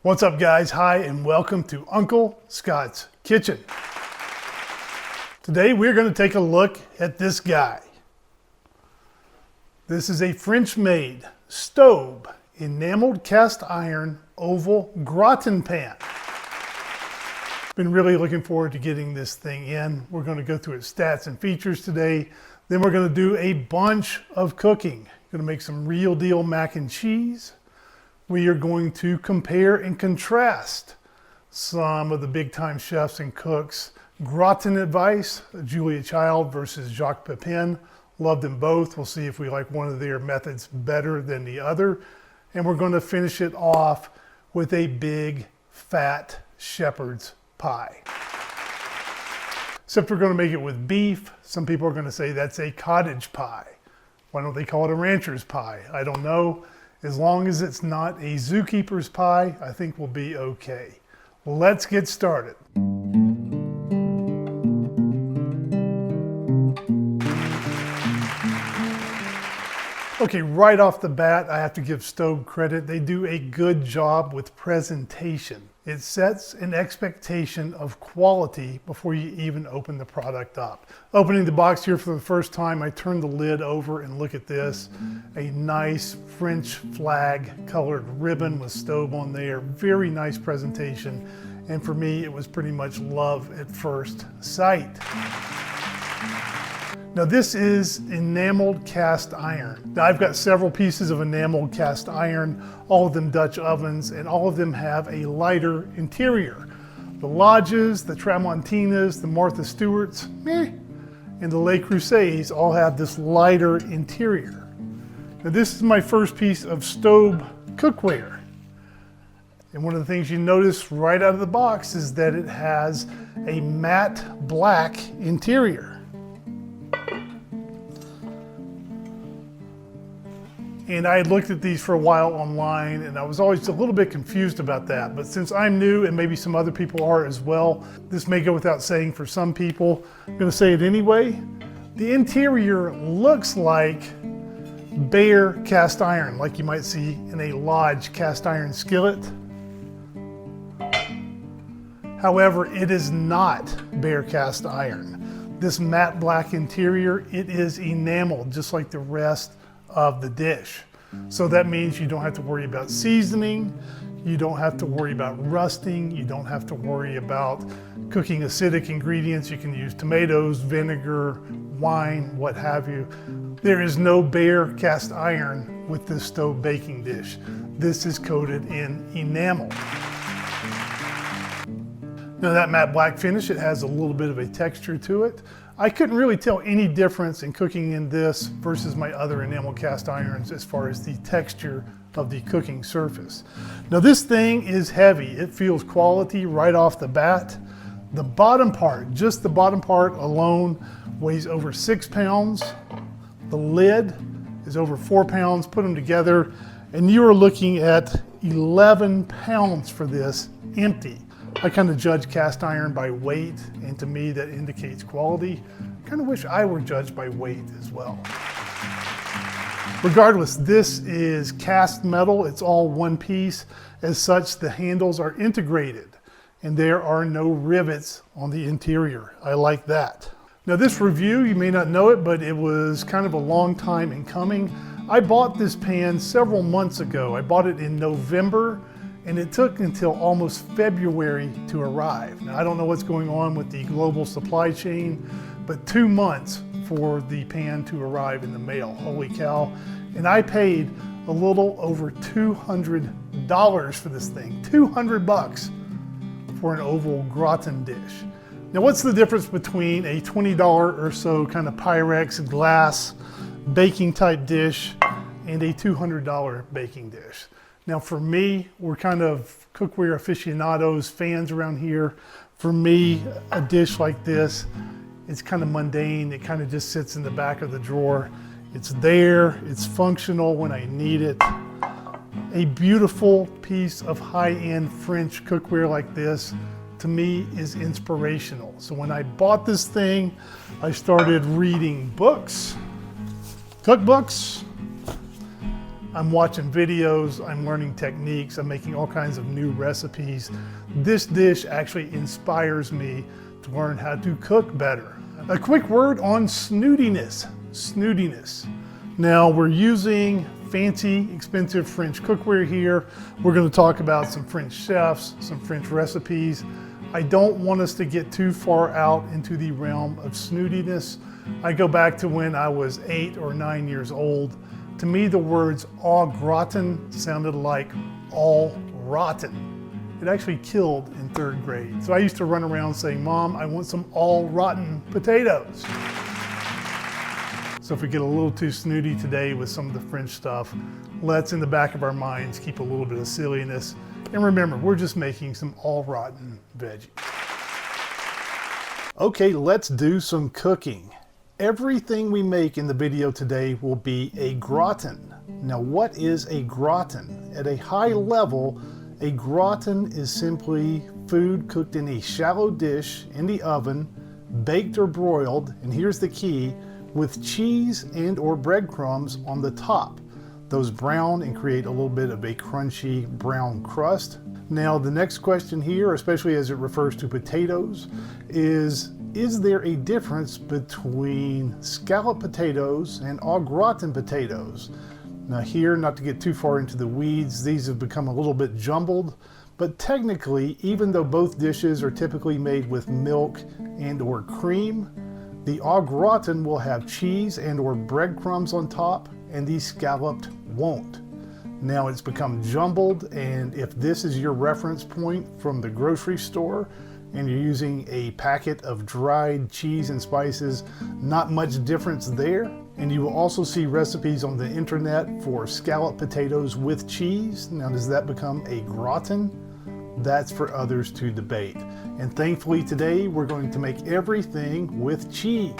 What's up, guys? Hi, and welcome to Uncle Scott's Kitchen. Today we're going to take a look at this guy. This is a French-made Staub Enameled cast iron oval gratin pan. Been really looking forward to getting this thing in. We're going to go through its stats and features today. Then we're going to do a bunch of cooking. Going to make some real deal mac and cheese. We are going to compare and contrast some of the big time chefs and cooks. Gratin advice, Julia Child versus Jacques Pepin. Love them both. We'll see if we like one of their methods better than the other. And we're going to finish it off with a big fat shepherd's pie. Except we're going to make it with beef. Some people are going to say that's a cottage pie. Why don't they call it a rancher's pie? I don't know. As long as it's not a zookeeper's pie, I think we'll be okay. Let's get started. Okay, right off the bat, I have to give Staub credit. They do a good job with presentation. It sets an expectation of quality before you even open the product up. Opening the box here for the first time, I turn the lid over and look at this. A nice French flag colored ribbon with Staub on there. Very nice presentation. And for me, it was pretty much love at first sight. Now this is enameled cast iron. Now I've got several pieces of enameled cast iron, all of them Dutch ovens, and all of them have a lighter interior. The Lodges, the Tramontinas, the Martha Stewarts, and the Le Creuset all have this lighter interior. Now this is my first piece of Staub cookware. And one of the things you notice right out of the box is that it has a matte black interior. And I had looked at these for a while online, and I was always a little bit confused about that. But since I'm new, and maybe some other people are as well, this may go without saying for some people. I'm going to say it anyway. The interior looks like bare cast iron, like you might see in a Lodge cast iron skillet. However, it is not bare cast iron. This matte black interior, it is enameled, just like the rest of the dish. So that means you don't have to worry about seasoning, you don't have to worry about rusting, you don't have to worry about cooking acidic ingredients. You can use tomatoes, vinegar, wine, what have you. There is no bare cast iron with this Staub baking dish. This is coated in enamel. Now that matte black finish, it has a little bit of a texture to it. I couldn't really tell any difference in cooking in this versus my other enamel cast irons as far as the texture of the cooking surface. Now this thing is heavy. It feels quality right off the bat. The bottom part, just the bottom part alone, weighs over 6 pounds. The lid is over 4 pounds. Put them together and you are looking at 11 pounds for this empty. I kind of judge cast iron by weight, and to me that indicates quality. I kind of wish I were judged by weight as well. Regardless, this is cast metal. It's all one piece. As such, the handles are integrated, and there are no rivets on the interior. I like that. Now this review, you may not know it, but it was kind of a long time in coming. I bought this pan several months ago. I bought it in November, and it took until almost February to arrive. Now, I don't know what's going on with the global supply chain, but 2 months for the pan to arrive in the mail. Holy cow. And I paid a little over $200 for this thing. 200 bucks for an oval gratin dish. Now, what's the difference between a $20 or so kind of Pyrex glass baking type dish and a $200 baking dish? Now for me, we're kind of cookware aficionados, fans around here. For me, a dish like this, it's kind of mundane. It kind of just sits in the back of the drawer. It's there, it's functional when I need it. A beautiful piece of high-end French cookware like this, to me, is inspirational. So when I bought this thing, I started reading books, cookbooks. I'm watching videos, I'm learning techniques, I'm making all kinds of new recipes. This dish actually inspires me to learn how to cook better. A quick word on snootiness. Snootiness. Now we're using fancy, expensive French cookware here. We're going to talk about some French chefs, some French recipes. I don't want us to get too far out into the realm of snootiness. I go back to when I was 8 or 9 years old. To me, the words au gratin sounded like all rotten. It actually killed in 3rd grade. So I used to run around saying, "Mom, I want some all rotten potatoes." So if we get a little too snooty today with some of the French stuff, let's in the back of our minds keep a little bit of silliness. And remember, we're just making some all rotten veggies. Okay, let's do some cooking. Everything we make in the video today will be a gratin. Now, what is a gratin? At a high level, a gratin is simply food cooked in a shallow dish in the oven, baked or broiled, and here's the key, with cheese and or breadcrumbs on the top. Those brown and create a little bit of a crunchy brown crust. Now, the next question here, especially as it refers to potatoes, is there a difference between scalloped potatoes and au gratin potatoes? Now here, not to get too far into the weeds, these have become a little bit jumbled, but technically, even though both dishes are typically made with milk and or cream, the au gratin will have cheese and or breadcrumbs on top, and the scalloped won't. Now it's become jumbled, and if this is your reference point from the grocery store, and you're using a packet of dried cheese and spices, not much difference there. And you will also see recipes on the internet for scalloped potatoes with cheese. Now, does that become a gratin? That's for others to debate. And thankfully today, we're going to make everything with cheese.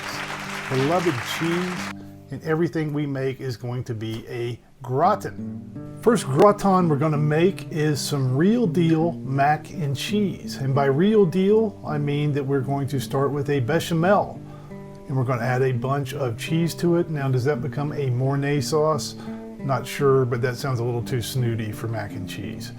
Beloved cheese, and everything we make is going to be a gratin. First gratin we're going to make is some real deal mac and cheese. And by real deal, I mean that we're going to start with a bechamel. And we're going to add a bunch of cheese to it. Now, does that become a Mornay sauce? Not sure, but that sounds a little too snooty for mac and cheese.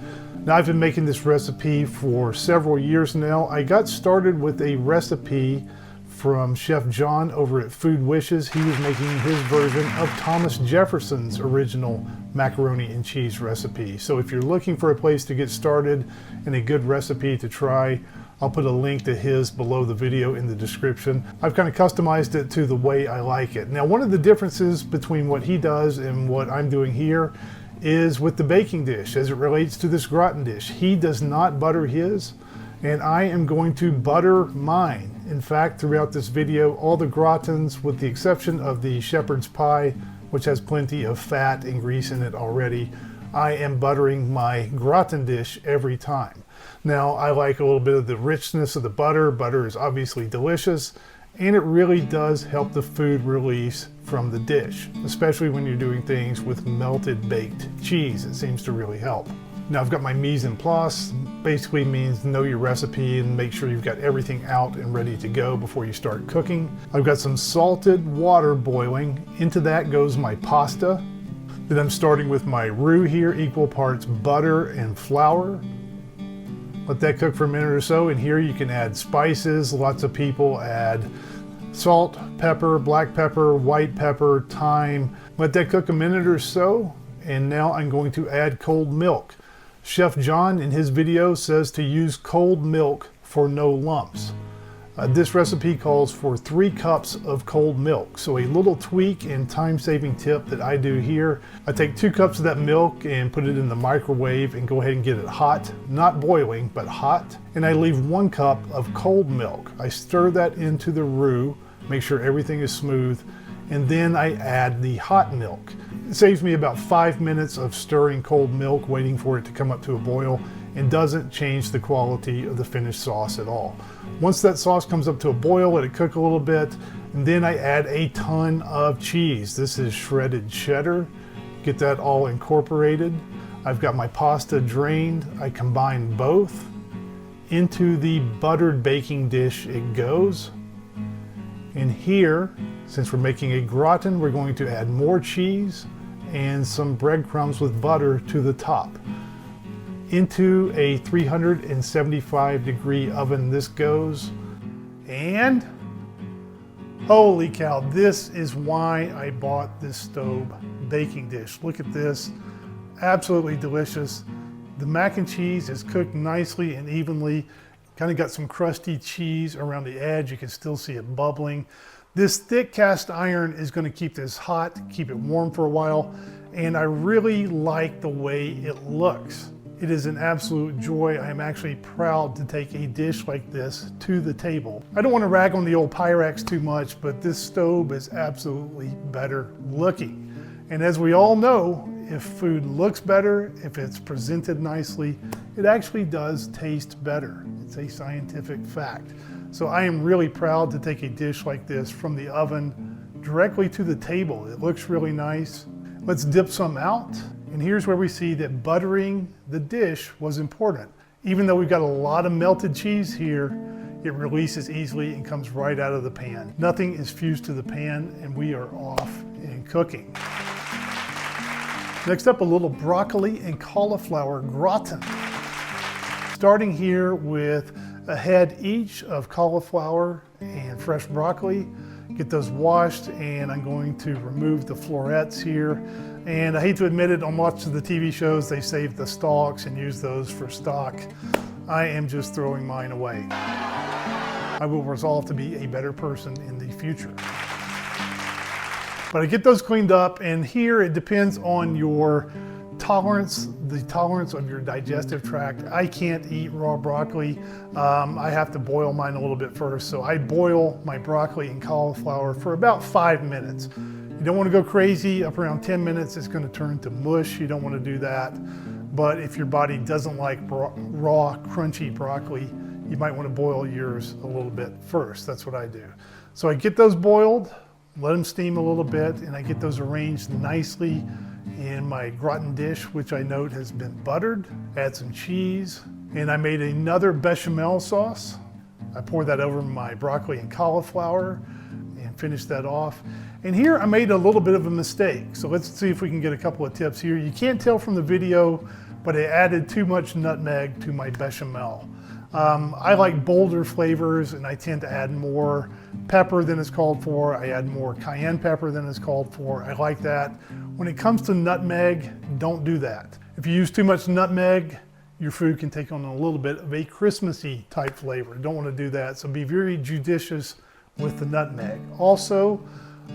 Now, I've been making this recipe for several years now. I got started with a recipe from Chef John over at Food Wishes. He was making his version of Thomas Jefferson's original macaroni and cheese recipe. So if you're looking for a place to get started and a good recipe to try, I'll put a link to his below the video in the description. I've kind of customized it to the way I like it. Now, one of the differences between what he does and what I'm doing here is with the baking dish as it relates to this gratin dish. He does not butter his, and I am going to butter mine. In fact, throughout this video, all the gratins, with the exception of the shepherd's pie, which has plenty of fat and grease in it already, I am buttering my gratin dish every time. Now, I like a little bit of the richness of the butter. Butter is obviously delicious, and it really does help the food release from the dish, especially when you're doing things with melted baked cheese. It seems to really help. Now, I've got my mise en place. Basically means know your recipe and make sure you've got everything out and ready to go before you start cooking. I've got some salted water boiling. Into that goes my pasta. Then I'm starting with my roux here, equal parts butter and flour. Let that cook for a minute or so, and here you can add spices. Lots of people add salt, pepper, black pepper, white pepper, thyme. Let that cook a minute or so, and now I'm going to add cold milk. Chef John in his video says to use cold milk for no lumps. This recipe calls for 3 cups of cold milk. So a little tweak and time-saving tip that I do here, I take 2 cups of that milk and put it in the microwave and go ahead and get it hot, not boiling, but hot. And I leave 1 cup of cold milk. I stir that into the roux, make sure everything is smooth, and then I add the hot milk. It saves me about 5 minutes of stirring cold milk, waiting for it to come up to a boil, and doesn't change the quality of the finished sauce at all. Once that sauce comes up to a boil, let it cook a little bit, and then I add a ton of cheese. This is shredded cheddar. Get that all incorporated. I've got my pasta drained. I combine both. Into the buttered baking dish it goes. And here, since we're making a gratin, we're going to add more cheese and some breadcrumbs with butter to the top. Into a 375-degree oven this goes, and holy cow, this is why I bought this Staub baking dish. Look at this, absolutely delicious. The mac and cheese is cooked nicely and evenly. Kind of got some crusty cheese around the edge. You can still see it bubbling. This thick cast iron is going to keep this hot, keep it warm for a while, and I really like the way it looks. It is an absolute joy. I am actually proud to take a dish like this to the table. I don't want to rag on the old Pyrex too much, but this Staub is absolutely better looking. And as we all know, if food looks better, if it's presented nicely, it actually does taste better. It's a scientific fact. So I am really proud to take a dish like this from the oven directly to the table. It looks really nice. Let's dip some out. And here's where we see that buttering the dish was important. Even though we've got a lot of melted cheese here, it releases easily and comes right out of the pan. Nothing is fused to the pan, and we are off and cooking. Next up, a little broccoli and cauliflower gratin. Starting here with a head each of cauliflower and fresh broccoli. Get those washed, and I'm going to remove the florets here. And I hate to admit it, on lots of the TV shows, they save the stalks and use those for stock. I am just throwing mine away. I will resolve to be a better person in the future. But I get those cleaned up, and here it depends on your tolerance, the tolerance of your digestive tract. I can't eat raw broccoli. I have to boil mine a little bit first. So I boil my broccoli and cauliflower for about 5 minutes. You don't want to go crazy. Up around 10 minutes, it's going to turn to mush. You don't want to do that. But if your body doesn't like raw, crunchy broccoli, you might want to boil yours a little bit first. That's what I do. So I get those boiled, let them steam a little bit, and I get those arranged nicely in my gratin dish, which I note has been buttered. Add some cheese, and I made another bechamel sauce. I poured that over my broccoli and cauliflower and finished that off. And here I made a little bit of a mistake. So let's see if we can get a couple of tips here. You can't tell from the video, but I added too much nutmeg to my bechamel. I like bolder flavors, and I tend to add more pepper than is called for. I add more cayenne pepper than is called for. I like that. When it comes to nutmeg, don't do that. If you use too much nutmeg, your food can take on a little bit of a Christmassy type flavor. Don't want to do that, so be very judicious with the nutmeg. Also,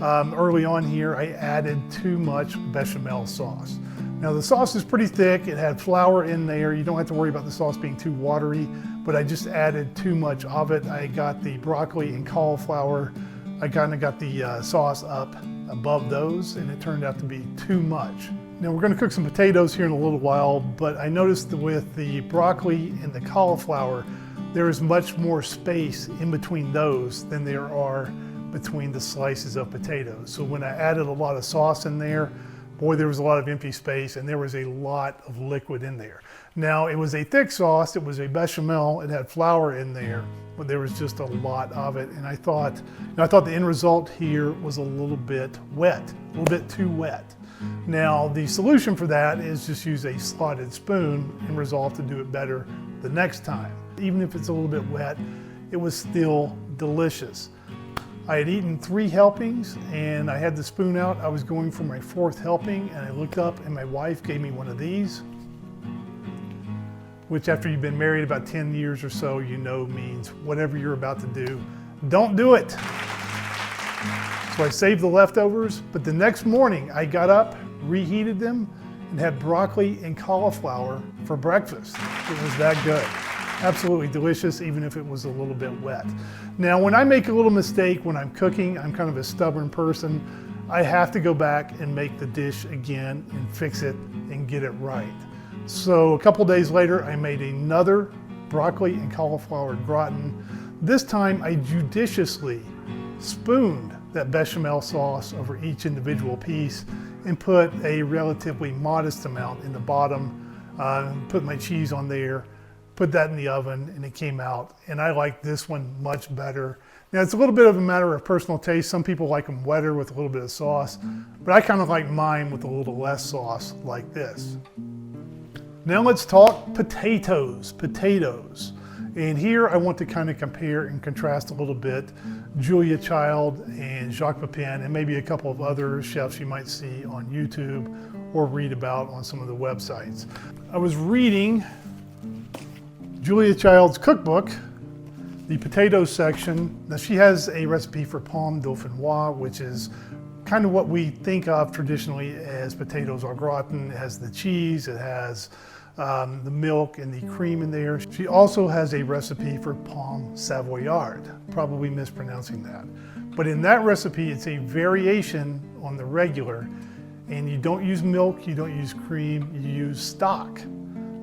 early on here, I added too much bechamel sauce. Now the sauce is pretty thick. It had flour in there. You don't have to worry about the sauce being too watery, but I just added too much of it. I got the broccoli and cauliflower. I kind of got the sauce up above those, and it turned out to be too much. Now we're going to cook some potatoes here in a little while, but I noticed that with the broccoli and the cauliflower, there is much more space in between those than there are between the slices of potatoes. So when I added a lot of sauce in there, boy, there was a lot of empty space, and there was a lot of liquid in there. Now, it was a thick sauce, it was a bechamel, it had flour in there, but there was just a lot of it, and I thought the end result here was a little bit wet, a little bit too wet. Now, the solution for that is just use a slotted spoon and resolve to do it better the next time. Even if it's a little bit wet, it was still delicious. I had eaten 3 helpings, and I had the spoon out. I was going for my 4th helping, and I looked up, and my wife gave me one of these, which after you've been married about 10 years or so, you know means whatever you're about to do, don't do it. So I saved the leftovers, but the next morning I got up, reheated them, and had broccoli and cauliflower for breakfast. It was that good. Absolutely delicious, even if it was a little bit wet. Now, when I make a little mistake when I'm cooking, I'm kind of a stubborn person. I have to go back and make the dish again and fix it and get it right. So a couple days later, I made another broccoli and cauliflower gratin. This time I judiciously spooned that bechamel sauce over each individual piece and put a relatively modest amount in the bottom, put my cheese on there, put that in the oven, and it came out. And I like this one much better Now it's a little bit of a matter of personal taste. Some people like them wetter with a little bit of sauce, but I kind of like mine with a little less sauce like this. Now let's talk potatoes. And here I want to kind of compare and contrast a little bit Julia Child and Jacques Pepin and maybe a couple of other chefs you might see on YouTube or read about on some of the websites. I was reading Julia Child's cookbook, the potatoes section. Now she has a recipe for pomme dauphinoise, which is kind of what we think of traditionally as potatoes au gratin. It has the cheese, it has the milk and the cream in there. She also has a recipe for pomme savoyard, probably mispronouncing that. But in that recipe, it's a variation on the regular, and you don't use milk, you don't use cream, you use stock.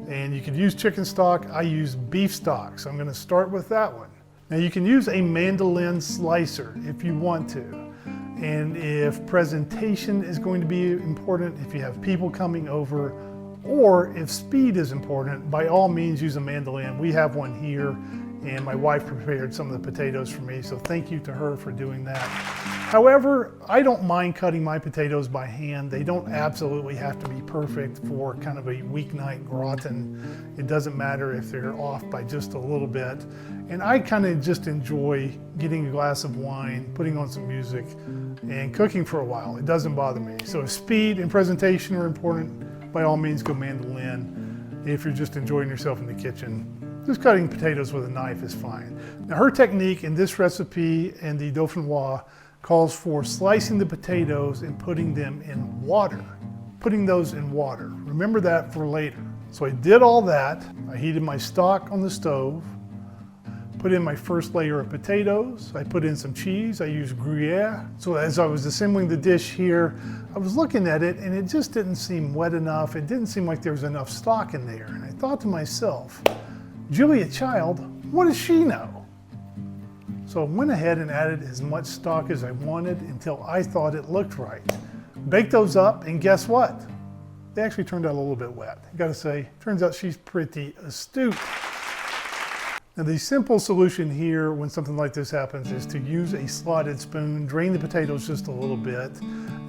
And you could use chicken stock, I use beef stock, so I'm gonna start with that one. Now you can use a mandolin slicer if you want to. And if presentation is going to be important, if you have people coming over, or if speed is important, by all means use a mandolin. We have one here, and my wife prepared some of the potatoes for me, so thank you to her for doing that. However, I don't mind cutting my potatoes by hand. They don't absolutely have to be perfect for kind of a weeknight gratin. It doesn't matter if they're off by just a little bit. And I kind of just enjoy getting a glass of wine, putting on some music, and cooking for a while. It doesn't bother me. So if speed and presentation are important, by all means go mandolin. If you're just enjoying yourself in the kitchen, just cutting potatoes with a knife is fine. Now her technique in this recipe and the dauphinoise calls for slicing the potatoes and putting them in water. Putting those in water. Remember that for later. So I did all that. I heated my stock on the stove, put in my first layer of potatoes. I put in some cheese. I used Gruyere. So as I was assembling the dish here, I was looking at it and it just didn't seem wet enough. It didn't seem like there was enough stock in there. And I thought to myself, Julia Child, what does she know? So I went ahead and added as much stock as I wanted until I thought it looked right. Baked those up, and guess what? They actually turned out a little bit wet. I gotta say, turns out she's pretty astute. Now the simple solution here when something like this happens is to use a slotted spoon, drain the potatoes just a little bit,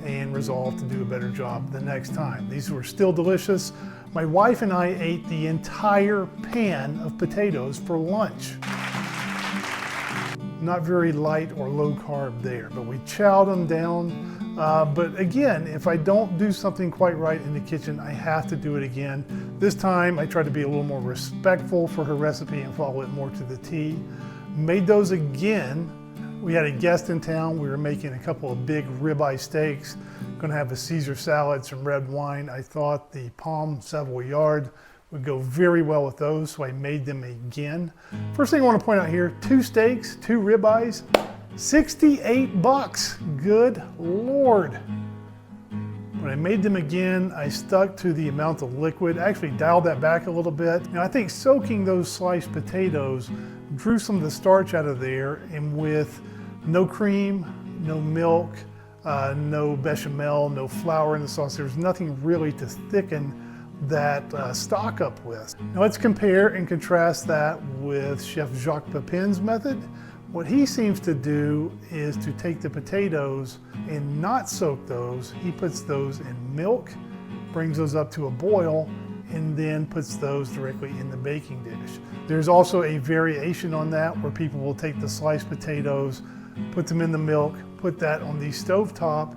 and resolve to do a better job the next time. These were still delicious. My wife and I ate the entire pan of potatoes for lunch. Not very light or low carb there, but we chowed them down. But again, if I don't do something quite right in the kitchen, I have to do it again. This time I tried to be a little more respectful for her recipe and follow it more to the T. Made those again. We had a guest in town. We were making a couple of big ribeye steaks. Gonna have a Caesar salad, some red wine. I thought the pomme savoyard would go very well with those, so I made them again. First thing I want to point out here, 2 steaks, 2 ribeyes, $68. Good Lord. When I made them again, I stuck to the amount of liquid, actually dialed that back a little bit. Now I think soaking those sliced potatoes drew some of the starch out of there, and with no cream, no milk, no bechamel, no flour in the sauce, there's nothing really to thicken that stock up with. Now let's compare and contrast that with Chef Jacques Pepin's method. What he seems to do is to take the potatoes and not soak those. He puts those in milk, brings those up to a boil, and then puts those directly in the baking dish. There's also a variation on that where people will take the sliced potatoes, put them in the milk, put that on the stovetop,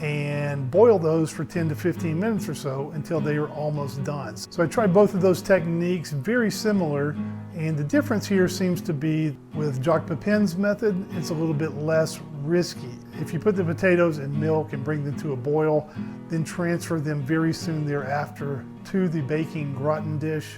and boil those for 10 to 15 minutes or so until they are almost done. So I tried both of those techniques, very similar, and the difference here seems to be with Jacques Pepin's method, it's a little bit less risky. If you put the potatoes in milk and bring them to a boil, then transfer them very soon thereafter to the baking gratin dish,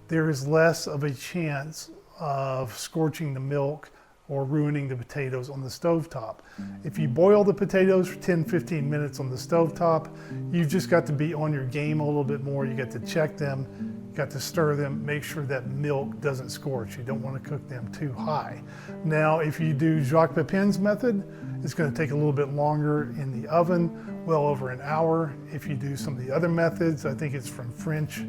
there is less of a chance of scorching the milk or ruining the potatoes on the stovetop. If you boil the potatoes for 10-15 minutes on the stovetop, you've just got to be on your game a little bit more. You got to check them, you got to stir them, make sure that milk doesn't scorch. You don't want to cook them too high. Now, if you do Jacques Pepin's method, it's going to take a little bit longer in the oven, well over an hour. If you do some of the other methods, I think it's from French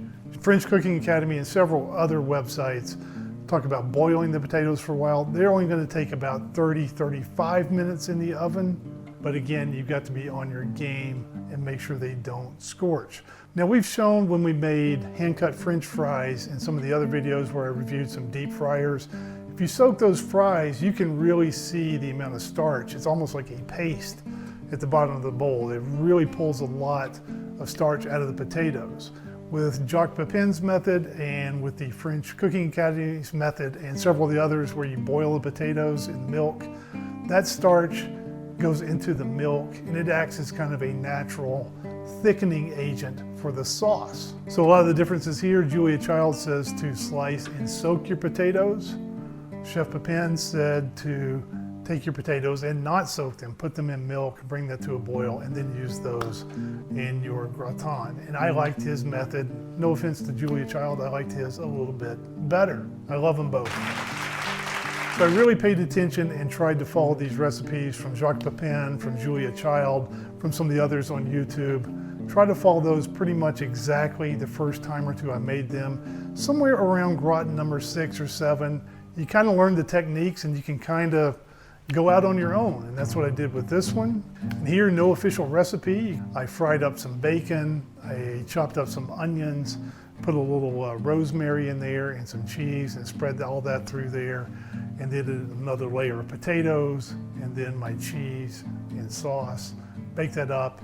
Cooking Academy and several other websites, Talk about boiling the potatoes for a while. They're only going to take about 30-35 minutes in the oven. But again, you've got to be on your game and make sure they don't scorch. Now we've shown when we made hand-cut French fries in some of the other videos where I reviewed some deep fryers. If you soak those fries, you can really see the amount of starch. It's almost like a paste at the bottom of the bowl. It really pulls a lot of starch out of the potatoes. With Jacques Pepin's method and with the French Cooking Academy's method and several of the others where you boil the potatoes in milk, that starch goes into the milk and it acts as kind of a natural thickening agent for the sauce. So a lot of the differences here, Julia Child says to slice and soak your potatoes. Chef Pepin said to take your potatoes and not soak them, put them in milk, bring that to a boil, and then use those in your gratin. And I liked his method. No offense to Julia Child, I liked his a little bit better. I love them both. So I really paid attention and tried to follow these recipes from Jacques Pepin, from Julia Child, from some of the others on YouTube. Try to follow those pretty much exactly the first time or two I made them. Somewhere around gratin number 6 or 7, you kind of learn the techniques and you can kind of go out on your own. And that's what I did with this one. And here, no official recipe. I fried up some bacon, I chopped up some onions, put a little rosemary in there and some cheese and spread all that through there. And did another layer of potatoes and then my cheese and sauce. Bake that up.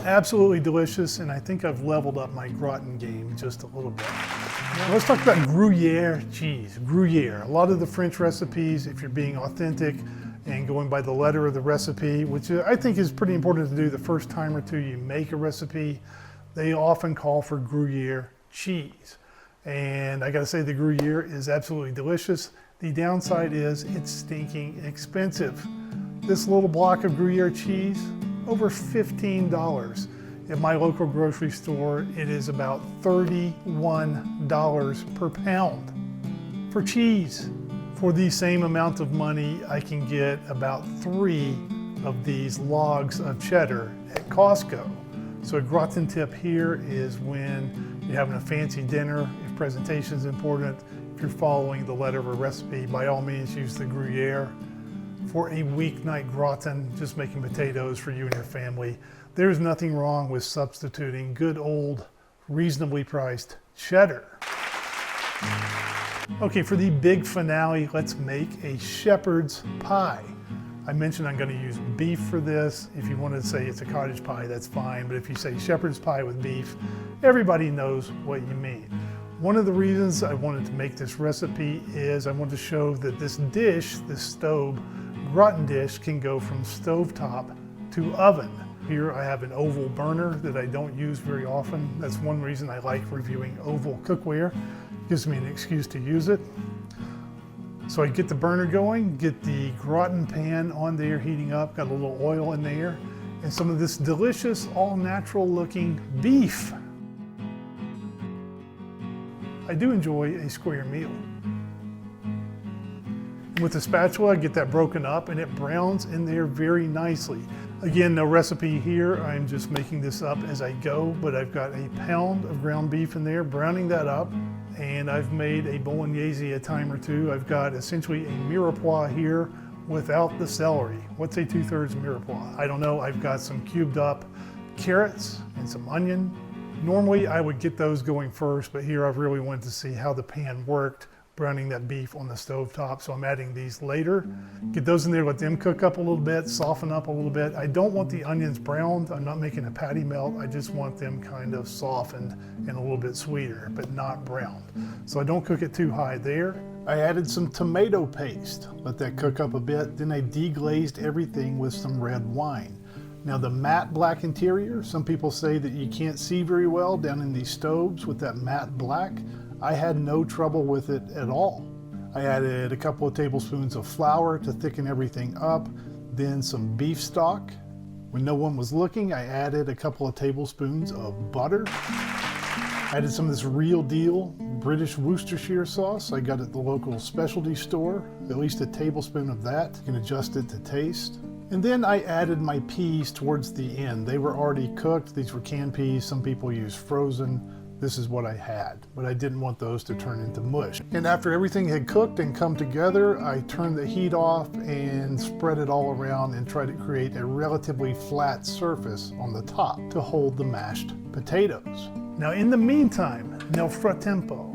Absolutely delicious, and I think I've leveled up my gratin game just a little bit. Now let's talk about Gruyere cheese. Gruyere. A lot of the French recipes, if you're being authentic and going by the letter of the recipe, which I think is pretty important to do the first time or two you make a recipe, they often call for Gruyere cheese. And I gotta say the Gruyere is absolutely delicious. The downside is it's stinking expensive. This little block of Gruyere cheese, over $15. At my local grocery store, it is about $31 per pound for cheese. For the same amount of money, I can get about 3 of these logs of cheddar at Costco. So a gratin tip here is when you're having a fancy dinner, if presentation is important, if you're following the letter of a recipe, by all means use the Gruyere. For a weeknight gratin, just making potatoes for you and your family, there's nothing wrong with substituting good old, reasonably priced cheddar. Okay, for the big finale, let's make a shepherd's pie. I mentioned I'm going to use beef for this. If you want to say it's a cottage pie, that's fine. But if you say shepherd's pie with beef, everybody knows what you mean. One of the reasons I wanted to make this recipe is I want to show that this dish, this Staub gratin dish, can go from stovetop to oven. Here I have an oval burner that I don't use very often. That's one reason I like reviewing oval cookware. It gives me an excuse to use it. So I get the burner going, get the gratin pan on there heating up, got a little oil in there, and some of this delicious, all natural looking beef. I do enjoy a square meal. With the spatula, I get that broken up and it browns in there very nicely. Again, no recipe here. I'm just making this up as I go, but I've got a pound of ground beef in there, browning that up, and I've made a bolognese a time or two. I've got essentially a mirepoix here without the celery. What's a 2/3 mirepoix? I don't know. I've got some cubed up carrots and some onion. Normally I would get those going first, but here I've really wanted to see how the pan worked, browning that beef on the stovetop, so I'm adding these later. Get those in there, let them cook up a little bit, soften up a little bit. I don't want the onions browned. I'm not making a patty melt. I just want them kind of softened and a little bit sweeter, but not browned. So I don't cook it too high there. I added some tomato paste, let that cook up a bit. Then I deglazed everything with some red wine. Now the matte black interior, some people say that you can't see very well down in these stoves with that matte black. I had no trouble with it at all. I added a couple of tablespoons of flour to thicken everything up, then some beef stock. When no one was looking, I added a couple of tablespoons of butter. I added some of this real deal British Worcestershire sauce I got at the local specialty store, at least a tablespoon of that. You can adjust it to taste. And then I added my peas towards the end. They were already cooked. These were canned peas. Some people use frozen. this is what I had, but I didn't want those to turn into mush. And after everything had cooked and come together, I turned the heat off and spread it all around and tried to create a relatively flat surface on the top to hold the mashed potatoes. Now in the meantime, nel frattempo,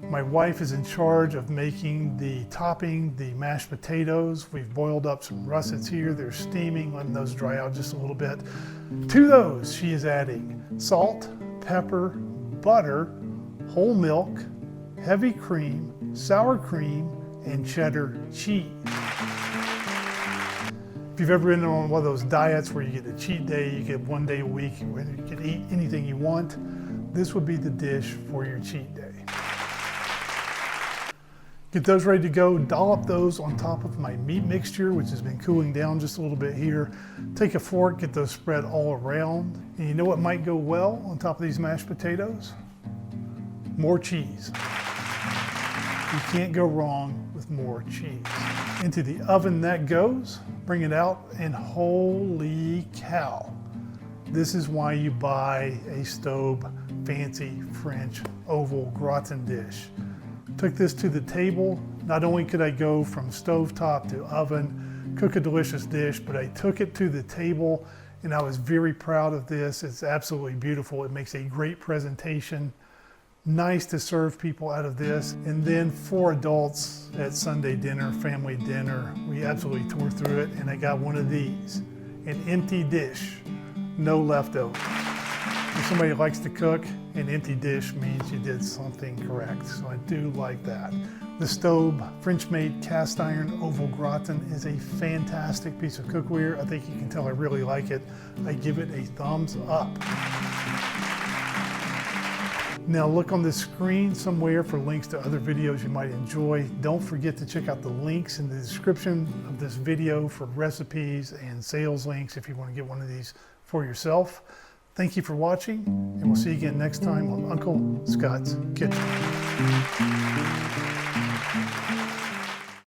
my wife is in charge of making the topping, the mashed potatoes. We've boiled up some russets here. They're steaming, letting those dry out just a little bit. To those, she is adding salt, pepper, butter, whole milk, heavy cream, sour cream, and cheddar cheese. If you've ever been on one of those diets where you get a cheat day, you get 1 day a week where you can eat anything you want, this would be the dish for your cheat day. Get those ready to go, dollop those on top of my meat mixture, which has been cooling down just a little bit here. Take a fork, get those spread all around. And you know what might go well on top of these mashed potatoes? More cheese. You can't go wrong with more cheese. Into the oven that goes, bring it out, and holy cow. This is why you buy a Staub fancy French oval gratin dish. Took this to the table. Not only could I go from stovetop to oven, cook a delicious dish, but I took it to the table and I was very proud of this. It's absolutely beautiful. It makes a great presentation. Nice to serve people out of this. And then for adults at Sunday dinner, family dinner, we absolutely tore through it, and I got one of these, an empty dish, no leftovers. If somebody likes to cook, an empty dish means you did something correct. So I do like that. The Staub French-made cast iron oval gratin is a fantastic piece of cookware. I think you can tell I really like it. I give it a thumbs up. Now look on the screen somewhere for links to other videos you might enjoy. Don't forget to check out the links in the description of this video for recipes and sales links if you want to get one of these for yourself. Thank you for watching, and we'll see you again next time on Uncle Scott's Kitchen.